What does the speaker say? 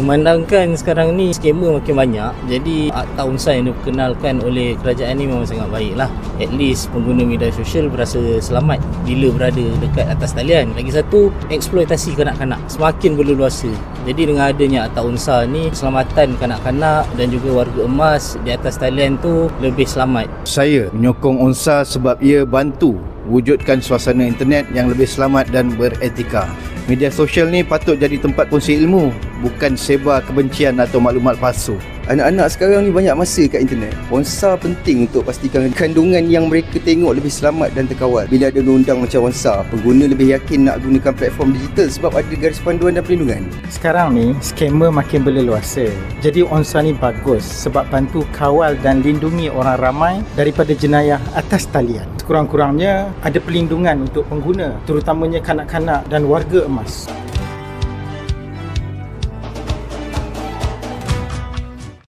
Memandangkan sekarang ni skamer makin banyak, jadi akta unsa yang diperkenalkan oleh kerajaan ni memang sangat baik lah. At least pengguna media sosial berasa selamat bila berada dekat atas talian. Lagi satu, eksploitasi kanak-kanak semakin berleluasa. Jadi dengan adanya akta unsa ni, keselamatan kanak-kanak dan juga warga emas di atas talian tu lebih selamat. Saya menyokong UNSA sebab ia bantu wujudkan suasana internet yang lebih selamat dan beretika. Media sosial ni patut jadi tempat kongsi ilmu, bukan sebar kebencian atau maklumat palsu. Anak-anak sekarang ni banyak masa kat internet. UNSA penting untuk pastikan kandungan yang mereka tengok lebih selamat dan terkawal. Bila ada undang-undang macam UNSA, pengguna lebih yakin nak gunakan platform digital sebab ada garis panduan dan perlindungan. Sekarang ni, skamer makin berleluasa. Jadi UNSA ni bagus sebab bantu kawal dan lindungi orang ramai daripada jenayah atas talian. Sekurang-kurangnya ada perlindungan untuk pengguna, terutamanya kanak-kanak dan warga emas.